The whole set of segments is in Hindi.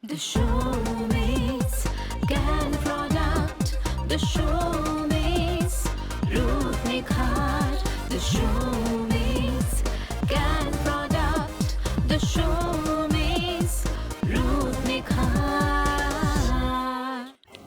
The showmates can product. The showmates Ruth Nikhar. The showmates can product. The showmates Ruth Nikhar.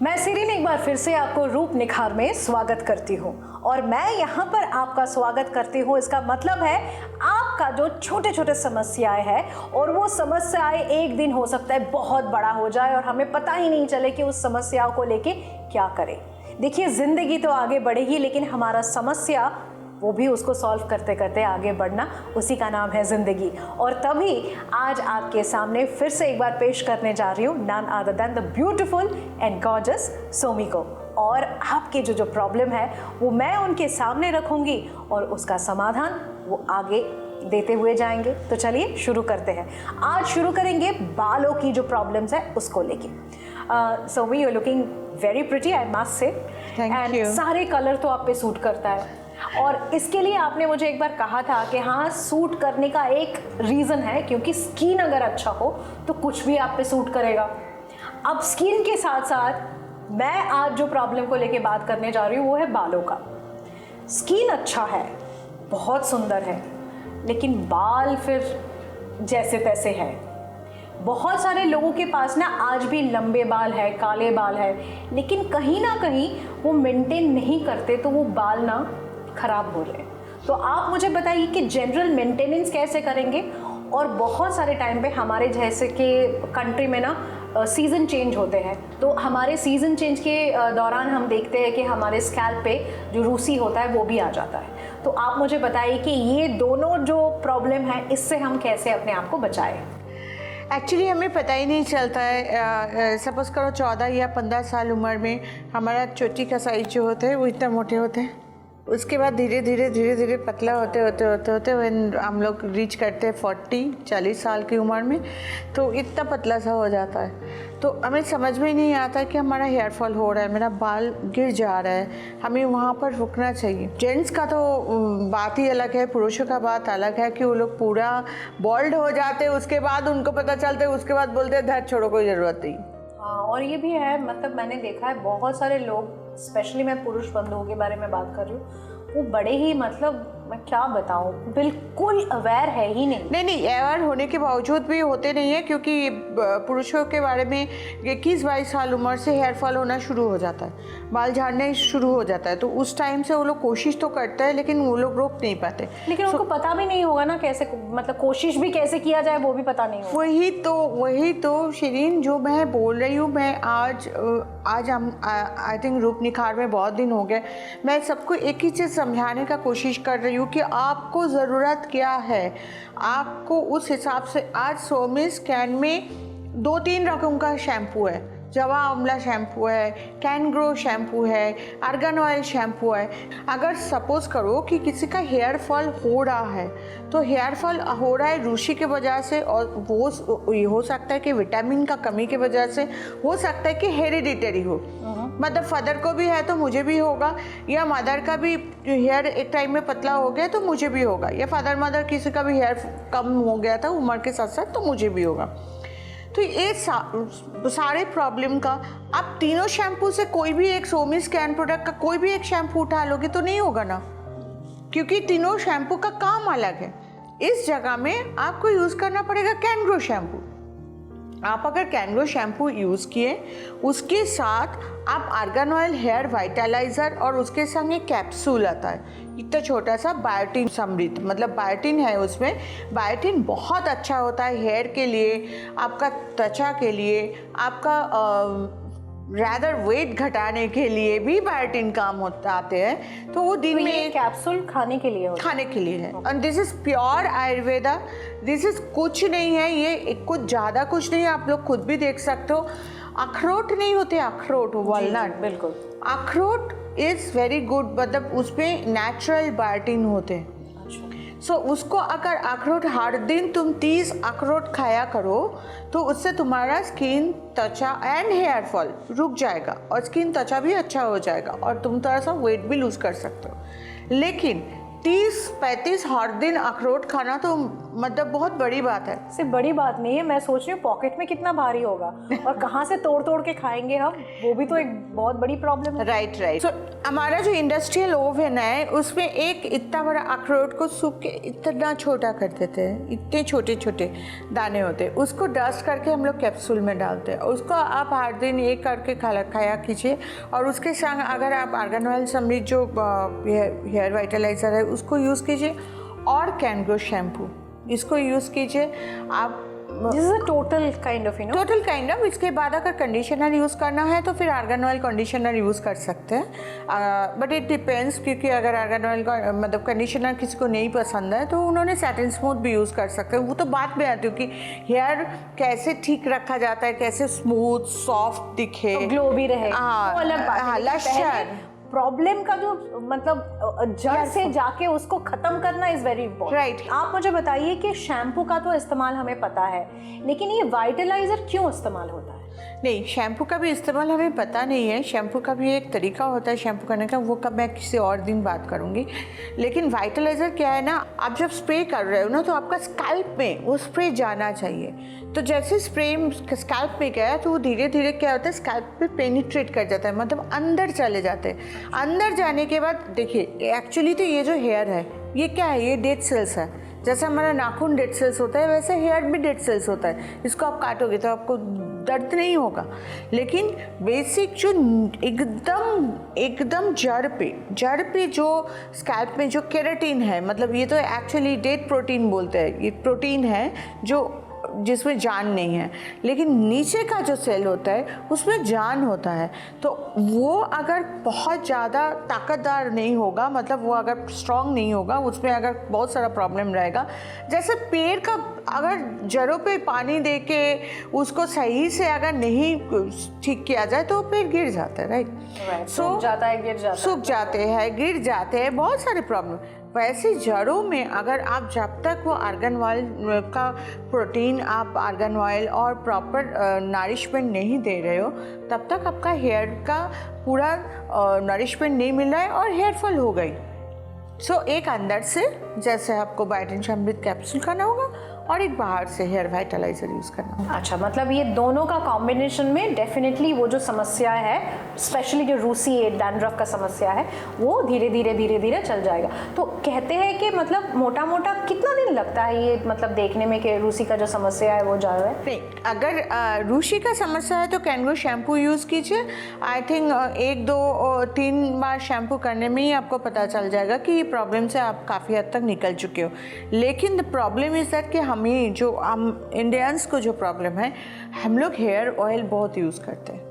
मैं सिरिन एक बार फिर से आपको रूप निखार में स्वागत करती हूँ और मैं यहाँ पर आपका स्वागत करती हूँ। इसका मतलब है आपका जो छोटे छोटे समस्याएं हैं और वो समस्याएं एक दिन हो सकता है बहुत बड़ा हो जाए और हमें पता ही नहीं चले कि उस समस्याओं को लेके क्या करें। देखिए, जिंदगी तो आगे बढ़ेगी लेकिन हमारा समस्या वो भी उसको सॉल्व करते करते आगे बढ़ना, उसी का नाम है ज़िंदगी। और तभी आज आपके सामने फिर से एक बार पेश करने जा रही हूँ none other than the beautiful and gorgeous Somi को। और आपके जो प्रॉब्लम है वो मैं उनके सामने रखूँगी और उसका समाधान वो आगे देते हुए जाएंगे। तो चलिए शुरू करते हैं। आज शुरू करेंगे बालों की जो प्रॉब्लम्स है उसको लेके। Somi, you looking very pretty, I must say. Thank you. सारे कलर तो आप पे सूट करता है और इसके लिए आपने मुझे एक बार कहा था कि हाँ, सूट करने का एक रीज़न है क्योंकि स्किन अगर अच्छा हो तो कुछ भी आप पे सूट करेगा। अब स्किन के साथ साथ मैं आज जो प्रॉब्लम को लेके बात करने जा रही हूँ वो है बालों का। स्किन अच्छा है, बहुत सुंदर है, लेकिन बाल फिर जैसे तैसे है। बहुत सारे लोगों के पास ना आज भी लंबे बाल है, काले बाल है, लेकिन कहीं ना कहीं वो मेंटेन नहीं करते तो वो बाल ना खराब हो रहे। तो आप मुझे बताइए कि जनरल मेंटेनेंस कैसे करेंगे। और बहुत सारे टाइम पे हमारे जैसे कि कंट्री में ना सीज़न चेंज होते हैं, तो हमारे सीज़न चेंज के दौरान हम देखते हैं कि हमारे स्कैल्प पे जो रूसी होता है वो भी आ जाता है। तो आप मुझे बताइए कि ये दोनों जो प्रॉब्लम है इससे हम कैसे अपने आप को बचाएं। एक्चुअली हमें पता ही नहीं चलता है। सपोज़ करो 14 या 15 साल उम्र में हमारा चोटी का साइज जो होता है वो इतना मोटे होते हैं। उसके बाद धीरे धीरे पतला होते व्हेन हम लोग रीच करते हैं 40 साल की उम्र में तो इतना पतला सा हो जाता है। तो हमें समझ में ही नहीं आता कि हमारा हेयर फॉल हो रहा है, मेरा बाल गिर जा रहा है, हमें वहाँ पर रुकना चाहिए। जेंट्स का तो बात ही अलग है, पुरुषों का बात अलग है कि वो लोग पूरा बॉल्ड हो जाते हैं, उसके बाद उनको पता चलता है, उसके बाद बोलते हैं धैर्य छोड़ो, कोई ज़रूरत नहीं। हाँ, और ये भी है, मतलब मैंने देखा है बहुत सारे लोग, स्पेशली मैं पुरुष बंधुओं के बारे में बात कर रही हूँ, वो बड़े ही, मतलब मैं क्या बताऊँ, बिल्कुल अवेयर है ही नहीं। अवेयर होने के बावजूद भी होते नहीं है क्योंकि पुरुषों के बारे में 21-22 साल उम्र से हेयर फॉल होना शुरू हो जाता है, बाल झड़ने शुरू हो जाता है। तो उस टाइम से वो लोग कोशिश तो करते हैं लेकिन वो लोग रोक नहीं पाते। लेकिन उनको पता भी नहीं होगा ना कैसे, मतलब कोशिश भी कैसे किया जाए वो भी पता नहीं होगा। वही तो शिरीन जो मैं बोल रही हूँ। मैं आज हम आई थिंक रूप निखार में बहुत दिन हो गए, मैं सबको एक ही चीज़ समझाने का कोशिश कर रही हूँ कि आपको ज़रूरत क्या है, आपको उस हिसाब से। आज सोमी स्कैन में 2-3 रकम का शैम्पू है, जवा आंवला शैम्पू है, कैन ग्रो शैम्पू है, आर्गन ऑयल शैम्पू है। अगर सपोज करो कि किसी का हेयर फॉल हो रहा है तो हेयर फॉल हो रहा है रूसी की वजह से, और वो ये हो सकता है कि विटामिन का कमी की वजह से, हो सकता है कि हेरिडिटरी हो, मतलब फादर को भी है तो मुझे भी होगा, या मदर का भी हेयर एक टाइम में पतला हो गया तो मुझे भी होगा, या फादर मदर किसी का भी हेयर कम हो गया था उम्र के साथ साथ तो मुझे भी होगा। तो ये सारे प्रॉब्लम का आप तीनों शैम्पू से कोई भी एक सोमी स्कैन प्रोडक्ट का कोई भी एक शैम्पू उठा लोगे तो नहीं होगा ना, क्योंकि तीनों शैम्पू का काम अलग है। इस जगह में आपको यूज़ करना पड़ेगा कैन ग्रो शैम्पू। आप अगर कैन ग्रो शैम्पू यूज़ किए, उसके साथ आप आर्गन ऑयल हेयर वाइटलाइज़र और उसके संग एक कैप्सूल आता है इतना छोटा सा, बायोटिन समृद्ध, मतलब बायोटिन है उसमें। बायोटिन बहुत अच्छा होता है हेयर के लिए, आपका त्वचा के लिए, आपका रैदर वेट घटाने के लिए भी बायोटिन काम आते हैं। तो वो दिन तो में ये कैप्सूल खाने के लिए है। And this is pure Ayurveda. This is कुछ नहीं है, ये कुछ ज़्यादा कुछ नहीं है, आप लोग खुद भी देख सकते हो। अखरोट नहीं होते, अखरोट वॉलनट, बिल्कुल अखरोट इज़ वेरी गुड, मतलब उसमें नेचुरल बायोटिन होते हैं। सो उसको अगर अखरोट हर दिन तुम 30 अखरोट खाया करो तो उससे तुम्हारा स्किन, त्वचा एंड हेयर फॉल रुक जाएगा और स्किन त्वचा भी अच्छा हो जाएगा और तुम थोड़ा सा वेट भी लूज़ कर सकते हो। लेकिन 30-35 हर दिन अखरोट खाना तो मतलब बहुत बड़ी बात है। सिर्फ बड़ी बात नहीं है, मैं सोच रही हूँ पॉकेट में कितना भारी होगा और कहाँ से तोड़ तोड़ के खाएंगे हम, वो भी तो एक बहुत बड़ी प्रॉब्लम है। राइट। सो हमारा जो इंडस्ट्रियल ओवन है उसमें एक इतना बड़ा अखरोट को सूख के इतना छोटा कर देते हैं, इतने छोटे छोटे दाने होते हैं, उसको डस्ट करके हम लोग कैप्सूल में डालते हैं। उसको आप हर दिन एक करके खाया कीजिए। और उसके संग अगर आप आर्गन ऑयल समृद्ध जो हेयर वाइटलाइजर है उसको यूज़ कीजिए, और कैनग्रो शैम्पू इसको यूज़ कीजिए आप। This is a total kind of total kind of. इसके बाद अगर कंडीशनर यूज़ करना है तो फिर आर्गन ऑयल कंडीशनर यूज़ कर सकते हैं, बट इट डिपेंड्स, क्योंकि अगर आर्गन ऑयल का मतलब कंडीशनर किसी को नहीं पसंद है तो उन्होंने सैटिन स्मूथ भी यूज़ कर सकते हैं। वो तो बात में आती है कि हेयर कैसे ठीक रखा जाता है, कैसे स्मूथ सॉफ्ट दिखे, ग्लो भी रहे, हाँ, वो अलग बात है। लश्चर प्रॉब्लम का जो मतलब जड़ से जाके उसको खत्म करना इज वेरी इम्पोर्टेंट। Right. आप मुझे बताइए कि शैम्पू का तो इस्तेमाल हमें पता है, लेकिन ये वाइटलाइजर क्यों इस्तेमाल होता है? नहीं, शैम्पू का भी इस्तेमाल हमें पता नहीं है। शैम्पू का भी एक तरीका होता है शैम्पू करने का, वो कब मैं किसी और दिन बात करूँगी। लेकिन वाइटलाइजर क्या है ना, आप जब स्प्रे कर रहे हो ना तो आपका स्कैल्प में वो स्प्रे जाना चाहिए। तो जैसे स्प्रे स्कैल्प में गया तो वो धीरे धीरे क्या होता है, स्कैल्प पे पेनिट्रेट कर जाता है, मतलब अंदर चले जाते हैं। अंदर जाने के बाद देखिए, एक्चुअली तो ये जो हेयर है ये क्या है, ये डेड सेल्स है। जैसे हमारा नाखून डेड सेल्स होता है वैसे हेयर भी डेड सेल्स होता है। इसको आप काटोगे तो आपको दर्द नहीं होगा, लेकिन बेसिक जो एकदम जड़ पे जो स्कैल्प में जो केराटिन है, मतलब ये तो एक्चुअली डेड प्रोटीन बोलते हैं, ये प्रोटीन है जो जिसमें जान नहीं है, लेकिन नीचे का जो सेल होता है उसमें जान होता है। तो वो अगर बहुत ज़्यादा ताकतदार नहीं होगा, मतलब वो अगर स्ट्रॉन्ग नहीं होगा, उसमें अगर बहुत सारा प्रॉब्लम रहेगा। जैसे पेड़ का अगर जड़ों पे पानी दे के उसको सही से अगर नहीं ठीक किया जाए तो पेड़ गिर जाता है, राइट? सूख जाता है, गिर जाता है, सूख जाते हैं, गिर जाते हैं, बहुत सारे प्रॉब्लम। वैसे जड़ों में अगर आप जब तक वो आर्गन ऑयल का प्रोटीन, आप आर्गन ऑयल और प्रॉपर नरिशमेंट नहीं दे रहे हो, तब तक आपका हेयर का पूरा नरिशमेंट नहीं मिल रहा है और हेयर फॉल हो गई। सो एक अंदर से जैसे आपको बायोटिन समृद्ध कैप्सूल खाना होगा और एक बाहर से हेयर वाइटलाइजर यूज़ करना होगा। अच्छा, मतलब ये दोनों का कॉम्बिनेशन में डेफिनेटली वो जो समस्या है, स्पेशली जो रूसी डैंड्रफ का समस्या है, वो धीरे धीरे चल जाएगा। तो कहते हैं कि मतलब मोटा मोटा कितना दिन लगता है ये मतलब देखने में कि रूसी का जो समस्या है वो जा रहा है? नहीं, अगर रूसी का समस्या है तो कैनग्रो शैम्पू यूज़ कीजिए। आई थिंक 1, 2, 3 बार शैम्पू करने में ही आपको पता चल जाएगा कि ये प्रॉब्लम से आप काफ़ी हद तक निकल चुके हो। लेकिन द प्रॉब्लम इज़ दैट कि हम इंडियंस को जो प्रॉब्लम है, हम लोग हेयर ऑयल बहुत यूज़ करते हैं।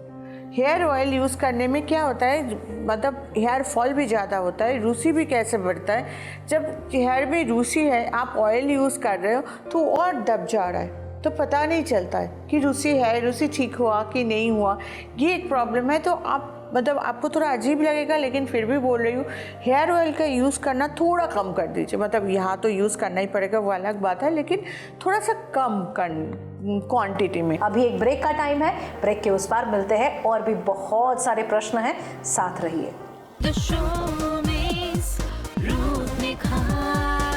हेयर ऑयल यूज़ करने में क्या होता है, मतलब हेयर फॉल भी ज़्यादा होता है, रूसी भी कैसे बढ़ता है। जब हेयर में रूसी है, आप ऑयल यूज़ कर रहे हो तो और दब जा रहा है, तो पता नहीं चलता है कि रूसी ठीक हुआ कि नहीं हुआ। ये एक प्रॉब्लम है। तो आप मतलब आपको थोड़ा अजीब लगेगा, लेकिन फिर भी बोल रही हूँ, हेयर ऑयल का यूज़ करना थोड़ा कम कर दीजिए। मतलब यहाँ तो यूज़ करना ही पड़ेगा, वो अलग बात है, लेकिन थोड़ा सा कम क्वांटिटी में। अभी एक ब्रेक का टाइम है, ब्रेक के उस पार मिलते हैं, और भी बहुत सारे प्रश्न हैं, साथ रहिए। The showbiz, रूप निखार,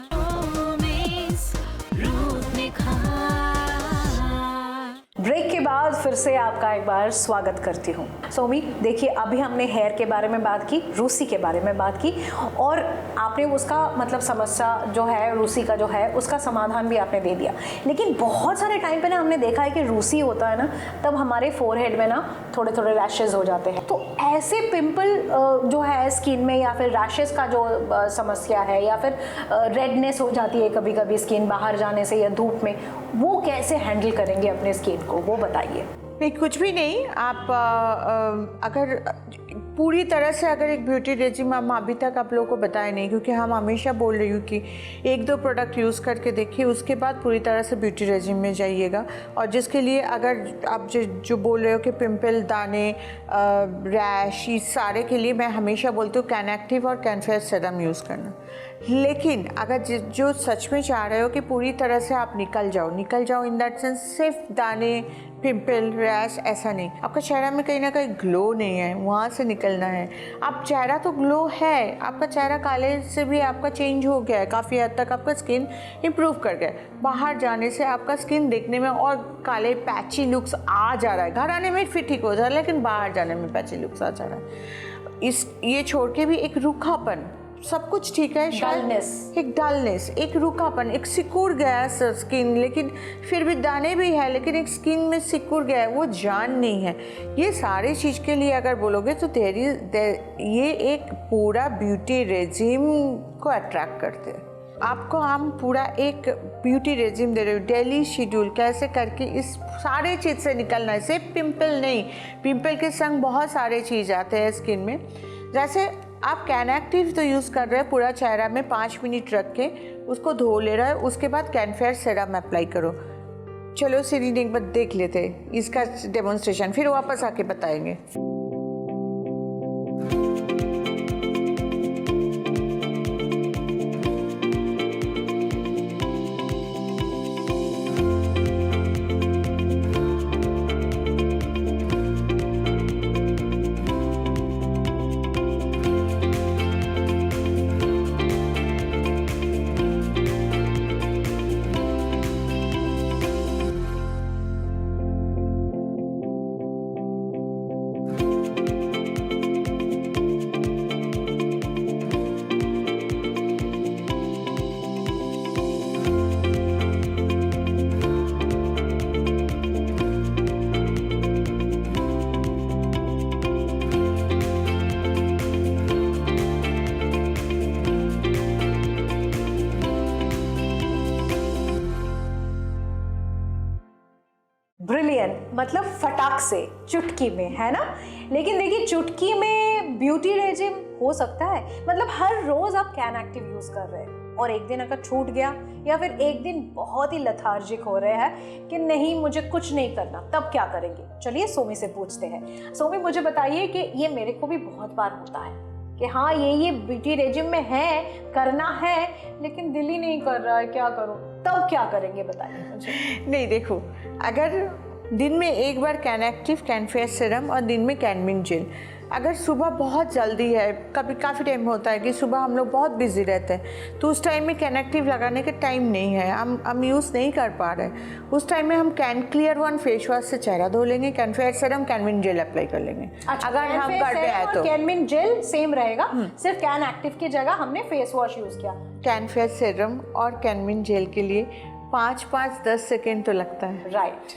showbiz, रूप निखार। ब्रेक के बाद फिर से आपका एक बार स्वागत करती हूँ। सोमी, देखिए अभी हमने हेयर के बारे में बात की, रूसी के बारे में बात की, और आपने उसका मतलब समस्या जो है रूसी का जो है उसका समाधान भी आपने दे दिया। लेकिन बहुत सारे टाइम पे ना हमने देखा है कि रूसी होता है ना, तब हमारे फोरहेड में ना थोड़े थोड़े रैशेज हो जाते हैं। तो ऐसे पिंपल जो है स्किन में, या फिर रैशेज का जो समस्या है, या फिर रेडनेस हो जाती है कभी कभी स्किन बाहर जाने से या धूप में, वो कैसे हैंडल करेंगे अपने स्किन को, वो बताइए। नहीं, कुछ भी नहीं। आप अगर पूरी तरह से अगर एक ब्यूटी रेजिम हम अभी तक आप लोगों को बताए नहीं, क्योंकि हम हमेशा बोल रही हूँ कि 1-2 प्रोडक्ट यूज़ करके देखिए, उसके बाद पूरी तरह से ब्यूटी रेजिम में जाइएगा। और जिसके लिए अगर आप जो बोल रहे हो कि पिंपल, दाने, रैश, इस सारे के लिए मैं हमेशा बोलती हूँ कैन एक्टिव और कैन फेयर सीरम यूज़ करना। लेकिन अगर जो सच में चाह रहे हो कि पूरी तरह से आप निकल जाओ इन दैट सेंस, सिर्फ दाने, पिंपल, रैश ऐसा नहीं, आपका चेहरा में कहीं ना कहीं ग्लो नहीं है, वहाँ से निकलना है। आप चेहरा तो ग्लो है, आपका चेहरा काले से भी आपका चेंज हो गया है, काफ़ी हद तक आपका स्किन इम्प्रूव कर गया है। बाहर जाने से आपका स्किन देखने में और काले पैची लुक्स आ जा रहा है, घर आने में फिर ठीक हो जा रहा है, लेकिन बाहर जाने में पैची लुक्स आ जा रहा है। ये छोड़ के भी एक रूखापन, सब कुछ ठीक है, एक डलनेस, एक रूखापन, एक सिकुड़ गया स्किन, लेकिन फिर भी दाने भी है, लेकिन एक स्किन में सिकुड़ गया है, वो जान नहीं है। ये सारी चीज़ के लिए अगर बोलोगे तो ये एक पूरा ब्यूटी रेजिम को अट्रैक्ट करते हैं। आपको हम पूरा एक ब्यूटी रेजिम दे रहे हो, डेली शेड्यूल कैसे करके इस सारे चीज़ से निकलना है। सिर्फ पिंपल नहीं, पिंपल के संग बहुत सारे चीज़ आते हैं स्किन में। जैसे आप कैन एक्टिव तो यूज़ कर रहे हैं पूरा चेहरा में 5 मिनट रख के उसको धो ले रहा है, उसके बाद कैन फेयर सीरम अप्लाई करो। चलो सीरीन एक बार देख लेते हैं इसका डेमोन्स्ट्रेशन, फिर वापस आके बताएंगे। ब्रिलियंट, मतलब फटाक से, चुटकी में, है ना। लेकिन देखिए चुटकी में ब्यूटी रेजिम हो सकता है, मतलब हर रोज आप कैन एक्टिव यूज कर रहे हैं और एक दिन अगर छूट गया या फिर एक दिन बहुत ही लथार्जिक हो रहे हैं कि नहीं मुझे कुछ नहीं करना, तब क्या करेंगे? चलिए सोमी से पूछते हैं। सोमी मुझे बताइए कि ये मेरे को भी बहुत बार होता है कि हाँ ये ब्यूटी रेजिम में है, करना है, लेकिन दिल ही नहीं कर रहा है, क्या करूँ? तब क्या करेंगे बताइए मुझे। नहीं देखो, अगर दिन में एक बार Can Active, Can Fair serum और दिन में कैनमिन जेल, अगर सुबह बहुत जल्दी है, कभी काफ़ी टाइम होता है कि सुबह हम लोग बहुत बिजी रहते हैं, तो उस टाइम में कैन एक्टिव लगाने का टाइम नहीं है, हम यूज़ नहीं कर पा रहे, उस टाइम में हम Can Clear one face wash से चेहरा धो लेंगे, Can Fair serum, Canmin gel apply कर लेंगे। अच्छा, अगर हम घर पे आए तो कैनमिन जेल सेम रहेगा, सिर्फ कैन एक्टिव की जगह हमने फेस वॉश यूज किया। कैन फेयर सीरम और कैनमिन जेल के लिए 5-10 सेकेंड तो लगता है, राइट।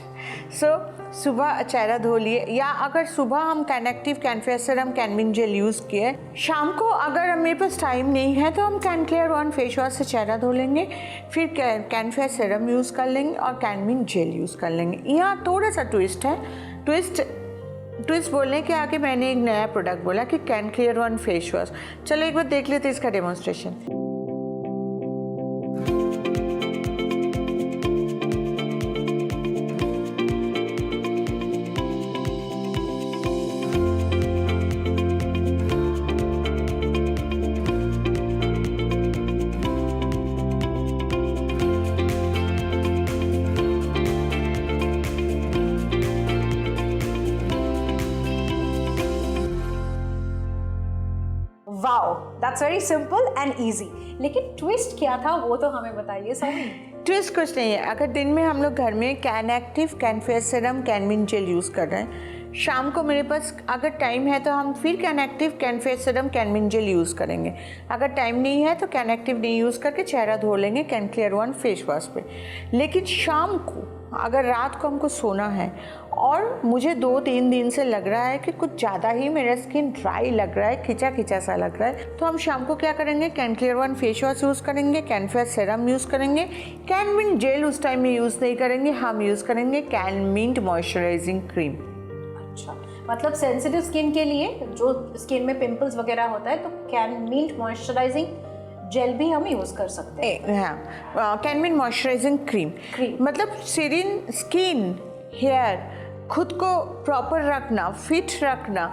सो सुबह चेहरा धो लिए, या अगर सुबह हम Can Active, Can Fair serum, Canmin gel use किए, शाम को अगर मेरे पास टाइम नहीं है तो हम Can Clear one face wash से चेहरा धो लेंगे, फिर कैन फेयर सीरम यूज़ कर लेंगे और कैनमिन जेल यूज़ कर लेंगे। यहाँ थोड़ा सा ट्विस्ट है, ट्विस्ट बोलने के आगे मैंने एक नया प्रोडक्ट बोला कि can Clear one face wash. चलो एक बार देख लेते इसका demonstration. Wow, that's very simple and easy. लेकिन ट्विस्ट क्या था वो तो हमें बताइए सोमी। ट्विस्ट कुछ नहीं है, अगर दिन में हम लोग घर में Can Active, Can Fair serum, Canmin gel use कर रहे हैं, शाम को मेरे पास अगर टाइम है तो हम फिर Can Active, Can Fair serum, Canmin gel use करेंगे। अगर टाइम नहीं है तो कैन एक्टिव नहीं यूज़ करके चेहरा धो लेंगे can Clear one face wash पे। लेकिन शाम को अगर रात को हमको सोना है और मुझे 2-3 दिन से लग रहा है कि कुछ ज़्यादा ही मेरा स्किन ड्राई लग रहा है, खिंचा खिंचा सा लग रहा है, तो हम शाम को क्या करेंगे, can Clear one face wash use करेंगे, कैन फेयर सीरम यूज़ करेंगे, कैनमिन जेल उस टाइम में यूज़ नहीं करेंगे, हम यूज़ करेंगे कैनमिंट मॉइस्चराइजिंग क्रीम। अच्छा, मतलब सेंसिटिव स्किन के लिए, जो स्किन में पिंपल्स वगैरह होता है, तो कैनमिंट मॉइस्चराइजिंग जेल भी हम यूज कर सकते हैं। हाँ, कैनमिन मॉइस्चराइजिंग क्रीम, मतलब सीरीन स्किन, हेयर खुद को प्रॉपर रखना, फिट रखना,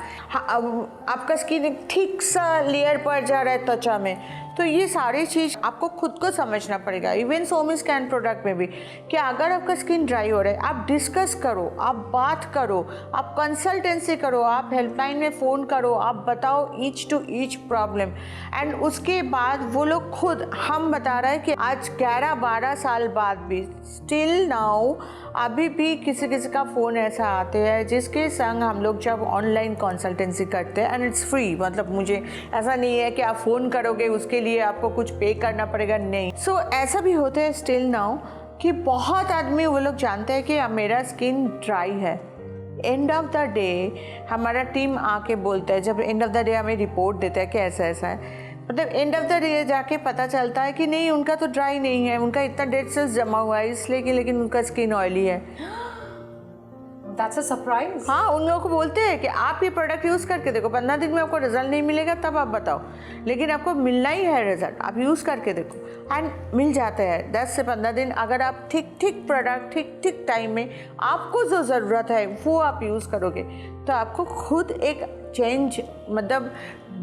आपका स्किन एक ठीक सा लेयर पर जा रहा है त्वचा में, तो ये सारी चीज़ आपको खुद को समझना पड़ेगा। इवन सोमी स्कैन प्रोडक्ट में भी कि अगर आपका स्किन ड्राई हो रहा है, आप डिस्कस करो, आप बात करो, आप कंसल्टेंसी करो, आप हेल्पलाइन में फ़ोन करो, आप बताओ each to each problem, and उसके बाद वो लोग खुद, हम बता रहे हैं कि आज 11-12 साल बाद भी स्टिल नाउ अभी भी किसी किसी का फ़ोन ऐसा आते हैं जिसके संग हम लोग जब ऑनलाइन कंसल्टेंसी करते हैं, एंड इट्स फ्री, मतलब मुझे ऐसा नहीं है कि आप फ़ोन करोगे उसके लिए आपको कुछ पे करना पड़ेगा, नहीं। सो ऐसा भी होता है स्टिल नाउ कि बहुत आदमी वो लोग जानते हैं कि मेरा स्किन ड्राई है। एंड ऑफ द डे हमारा टीम आके बोलता है, जब एंड ऑफ द डे हमें रिपोर्ट देता है कि ऐसा ऐसा है, मतलब एंड ऑफ द डे जाके पता चलता है कि नहीं, उनका तो ड्राई नहीं है, उनका इतना डेड सेल्स जमा हुआ है इसलिए कि, लेकिन उनका स्किन ऑयली है। That's a surprise. हाँ, उन लोगों को बोलते हैं कि आप ये प्रोडक्ट यूज़ करके देखो, 15 दिन में आपको रिजल्ट नहीं मिलेगा तब आप बताओ, लेकिन आपको मिलना ही है रिजल्ट, आप यूज़ करके देखो, एंड मिल जाता है 10 से 15 दिन। अगर आप ठीक प्रोडक्ट ठीक टाइम में आपको जो ज़रूरत है वो आप यूज़ करोगे तो आपको खुद एक चेंज, मतलब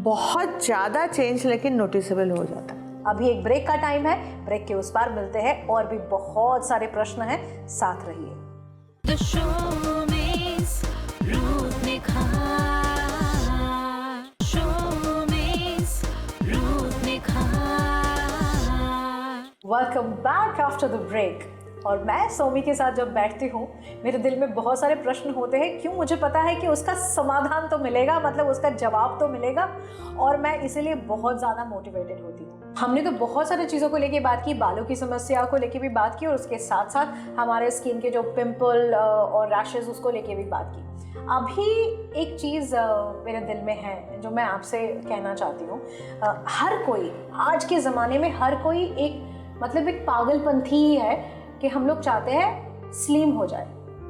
बहुत ज़्यादा चेंज लेकिन नोटिसेबल हो जाता है। अभी एक ब्रेक का टाइम है, ब्रेक के उस पार मिलते हैं, और भी बहुत सारे प्रश्न हैं, साथ रहिए। The showbiz रूप निखार, showbiz रूप निखार। Welcome back after the break. और मैं सोमी के साथ जब बैठती हूँ, मेरे दिल में बहुत सारे प्रश्न होते हैं, क्यों, मुझे पता है कि उसका समाधान तो मिलेगा, मतलब उसका जवाब तो मिलेगा, और मैं इसीलिए बहुत ज़्यादा मोटिवेटेड होती हूँ। हमने तो बहुत सारी चीज़ों को लेके बात की, बालों की समस्या को लेके भी बात की, और उसके साथ साथ हमारे स्किन के जो पिंपल और रैशेज उसको लेके भी बात की। अभी एक चीज़ मेरे दिल में है जो मैं आपसे कहना चाहती हूँ। हर कोई आज के ज़माने में, हर कोई एक, मतलब एक पागलपंथी ही है कि हम लोग चाहते हैं स्लिम हो जाए।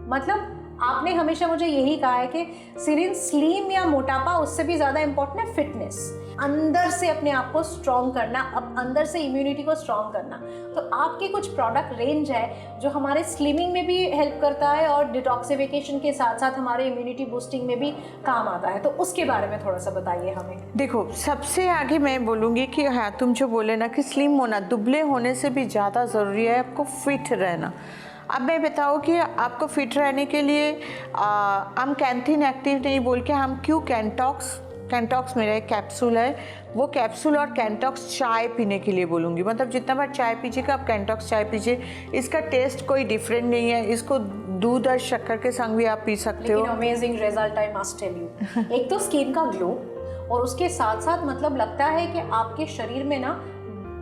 मतलब आपने हमेशा मुझे यही कहा है कि सिरिन, स्लिम या मोटापा, उससे भी ज़्यादा इम्पोर्टेंट है फिटनेस, अंदर से अपने आप को स्ट्रॉन्ग करना, अब अंदर से इम्यूनिटी को स्ट्रॉन्ग करना। तो आपके कुछ प्रोडक्ट रेंज है जो हमारे स्लिमिंग में भी हेल्प करता है और डिटॉक्सिफिकेशन के साथ साथ हमारे इम्यूनिटी बूस्टिंग में भी काम आता है, तो उसके बारे में थोड़ा सा बताइए हमें। देखो, सबसे आगे मैं बोलूँगी कि हाँ, तुम जो बोले ना कि स्लिम होना दुबले होने से भी ज़्यादा ज़रूरी है आपको फिट रहना। अब मैं बताऊँ कि आपको फिट रहने के लिए हम कैंथीन एक्टिव नहीं बोल के हम क्यों कैंटॉक्स मेरा एक कैप्सूल है, वो कैप्सूल और कैंटॉक्स चाय पीने के लिए बोलूँगी। मतलब जितना बार चाय पीजिएगा आप कैंटॉक्स चाय पीजिए, इसका टेस्ट कोई डिफरेंट नहीं है, इसको दूध और शक्कर के संग भी आप पी सकते हो। Amazing result, I must tell you. एक तो स्किन का ग्लो, और उसके साथ साथ मतलब लगता है कि आपके शरीर में ना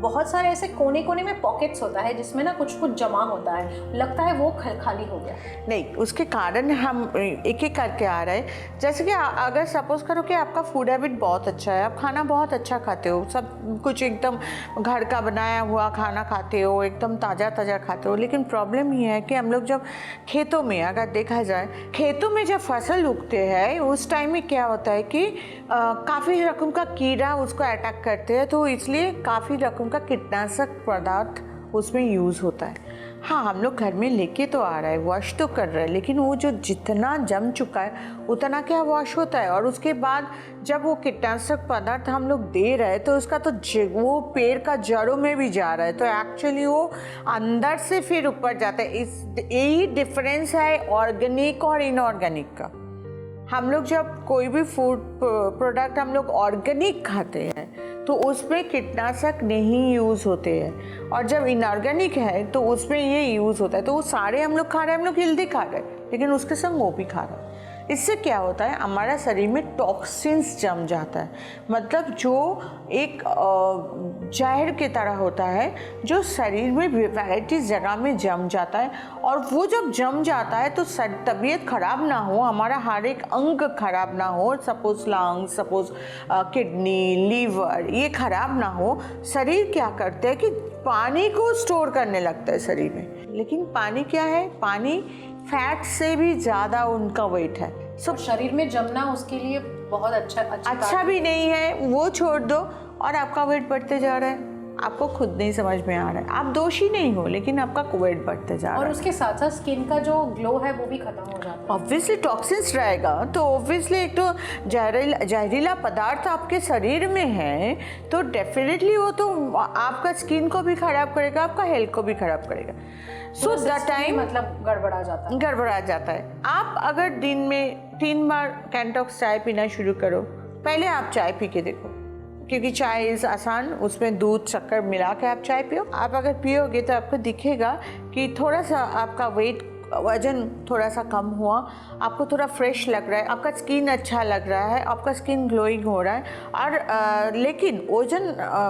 बहुत सारे ऐसे कोने कोने में पॉकेट्स होता है जिसमें ना कुछ कुछ जमा होता है, लगता है वो खाली हो गया। नहीं, उसके कारण हम एक एक करके आ रहे हैं। जैसे कि अगर सपोज करो कि आपका फूड हैबिट बहुत अच्छा है, आप खाना बहुत अच्छा खाते हो, सब कुछ एकदम घर का बनाया हुआ खाना खाते हो, एकदम ताज़ा ताज़ा खाते हो, लेकिन प्रॉब्लम ये है कि हम लोग जब खेतों में, अगर देखा जाए खेतों में जब फसल उगते हैं उस टाइम में क्या होता है कि काफ़ी रकम का कीड़ा उसको अटैक करते हैं, तो इसलिए काफ़ी रकम का कीटनाशक पदार्थ उसमें यूज़ होता है। हाँ, हम लोग घर में लेके तो आ रहा है, वॉश तो कर रहा है, लेकिन वो जो जितना जम चुका है उतना क्या वॉश होता है, और उसके बाद जब वो कीटनाशक पदार्थ हम लोग दे रहे हैं तो उसका तो वो पेड़ का जड़ों में भी जा रहा है, तो एक्चुअली वो अंदर से फिर ऊपर जाता है। इस यही डिफरेंस है ऑर्गेनिक और इनऑर्गेनिक का। हम लोग जब कोई भी फूड प्रोडक्ट हम लोग ऑर्गेनिक खाते हैं तो उसमें कीटनाशक नहीं यूज़ होते हैं, और जब इनऑर्गेनिक है तो उसमें ये यूज़ होता है। तो वो सारे हम लोग खा रहे हैं, हम लोग हेल्दी खा रहे हैं, लेकिन उसके संग वो भी खा रहे हैं। इससे क्या होता है, हमारा शरीर में टॉक्सिन्स जम जाता है, मतलब जो एक जहर की तरह होता है जो शरीर में वैराइटीज जगह में जम जाता है, और वो जब जम जाता है तो तबीयत खराब ना हो, हमारा हर एक अंग खराब ना हो, suppose lung, suppose kidney, liver, ये खराब ना हो, शरीर क्या करते हैं कि पानी को स्टोर करने लगता है शरीर में। लेकिन पानी क्या है, पानी फैट से भी ज़्यादा उनका वेट है। शरीर में जमना उसके लिए बहुत अच्छा भी नहीं है, वो छोड़ दो और आपका वेट बढ़ते जा रहा है। आपको खुद नहीं समझ में आ रहा है। आप दोषी नहीं हो, लेकिन आपका वेट बढ़ते जा रहा है। और उसके साथ साथ स्किन का जो ग्लो है वो भी खत्म हो जाता है। ऑब्वियसली टॉक्सिन्स रहेगा, तो ऑब्वियसली एक तो जहरीला पदार्थ आपके शरीर में है, तो डेफिनेटली वो तो आपका स्किन को भी खराब करेगा, आपका हेल्थ को भी खराब करेगा। सो दैट टाइम मतलब गड़बड़ा जाता है। आप अगर दिन में 3 बार कैंटॉक्स चाय पीना शुरू करो, पहले आप चाय पी के देखो, क्योंकि चाय इज़ आसान, उसमें दूध शक्कर मिला के आप चाय पियो। आप अगर पियोगे तो आपको दिखेगा कि थोड़ा सा आपका वजन थोड़ा सा कम हुआ, आपको थोड़ा फ्रेश लग रहा है, आपका स्किन अच्छा लग रहा है, आपका स्किन ग्लोइंग हो रहा है। और लेकिन वजन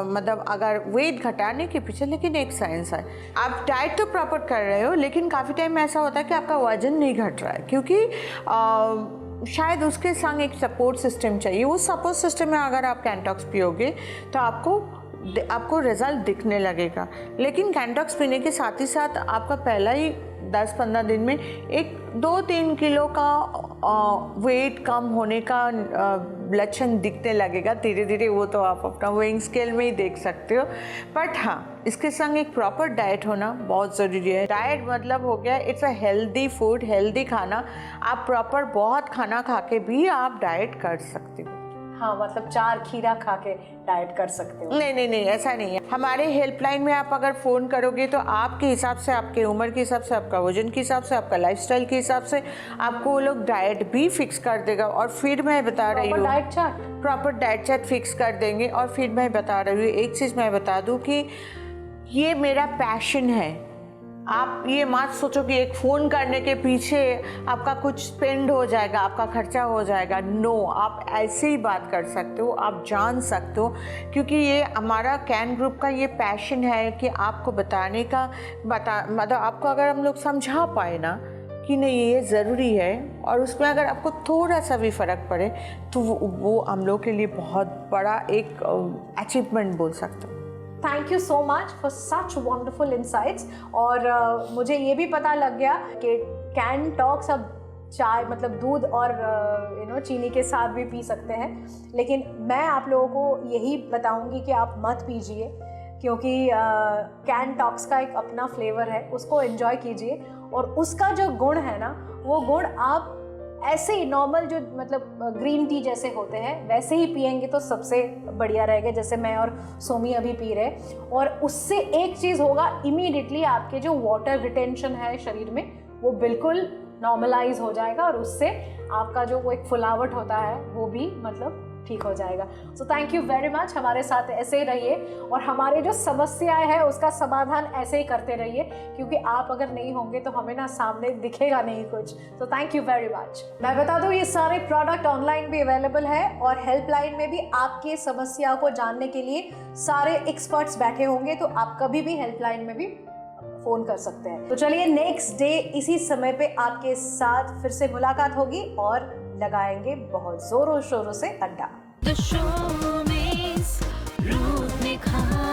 मतलब अगर वेट घटाने के पीछे लेकिन एक साइंस है। आप डाइट तो प्रॉपर कर रहे हो, लेकिन काफ़ी टाइम ऐसा होता है कि आपका वजन नहीं घट रहा है, क्योंकि शायद उसके संग एक सपोर्ट सिस्टम चाहिए। उस सपोर्ट सिस्टम में अगर आप कैंटॉक्स पियोगे तो आपको रिजल्ट दिखने लगेगा। लेकिन कैंटॉक्स पीने के साथ ही साथ आपका पहला ही 10-15 दिन में 1-2-3 किलो का वेट कम होने का लक्षण दिखने लगेगा। धीरे धीरे वो तो आप अपना वेइंग स्केल में ही देख सकते हो। बट हाँ, इसके संग एक प्रॉपर डाइट होना बहुत ज़रूरी है। डाइट मतलब हो गया it's a healthy food, healthy खाना। आप प्रॉपर बहुत खाना खा के भी आप डाइट कर सकते हो। हाँ, मतलब 4 खीरा खा के डाइट कर सकते हो। नहीं, ऐसा नहीं है। हमारे हेल्पलाइन में आप अगर फ़ोन करोगे तो आपके हिसाब से, आपके उम्र के हिसाब से, आपका वजन के हिसाब से, आपका लाइफस्टाइल के हिसाब से आपको वो लोग डाइट भी फिक्स कर देगा। और फिर मैं बता रही हूँ, प्रॉपर डाइट चार्ट फिक्स कर देंगे। और फिर मैं बता रही हूँ, एक चीज़ मैं बता दूँ कि ये मेरा पैशन है। आप ये मत सोचो कि एक फ़ोन करने के पीछे आपका कुछ स्पेंड हो जाएगा, आपका खर्चा हो जाएगा। नो, आप ऐसे ही बात कर सकते हो, आप जान सकते हो, क्योंकि ये हमारा कैन ग्रुप का ये पैशन है कि आपको बताने का मतलब आपको अगर हम लोग समझा पाए ना कि नहीं ये ज़रूरी है, और उसमें अगर आपको थोड़ा सा भी फ़र्क पड़े तो वो हम लोग के लिए बहुत बड़ा एक अचीवमेंट बोल सकते हो। Thank you so much for such wonderful insights. और मुझे ये भी पता लग गया कि कैंटॉक्स अब चाय मतलब दूध और चीनी के साथ भी पी सकते हैं। लेकिन मैं आप लोगों को यही बताऊंगी कि आप मत पीजिए, क्योंकि कैंटॉक्स का एक अपना फ्लेवर है, उसको एंजॉय कीजिए। और उसका जो गुण है ना, वो गुण आप ऐसे ही नॉर्मल जो मतलब ग्रीन टी जैसे होते हैं वैसे ही पिएंगे तो सबसे बढ़िया रहेगा, जैसे मैं और सोमी अभी पी रहे। और उससे एक चीज़ होगा, इमीडिएटली आपके जो वाटर रिटेंशन है शरीर में वो बिल्कुल नॉर्मलाइज हो जाएगा, और उससे आपका जो वो एक फुलावट होता है वो भी मतलब ठीक हो जाएगा। So thank you very much, हमारे साथ ऐसे ही रहिए और हमारे जो समस्याएं हैं उसका समाधान ऐसे ही करते रहिए, क्योंकि आप अगर नहीं होंगे तो हमें ना सामने दिखेगा नहीं कुछ। तो थैंक यू वेरी मच। मैं बता दूं, ये सारे प्रोडक्ट ऑनलाइन भी अवेलेबल है और हेल्पलाइन में भी आपके समस्याओं को जानने के लिए सारे एक्सपर्ट्स बैठे होंगे, तो आप कभी भी हेल्पलाइन में भी फोन कर सकते हैं। तो चलिए, नेक्स्ट डे इसी समय पे आपके साथ फिर से मुलाकात होगी और लगाएंगे बहुत जोरों शोरों से अड्डा। The show में रूप निखार।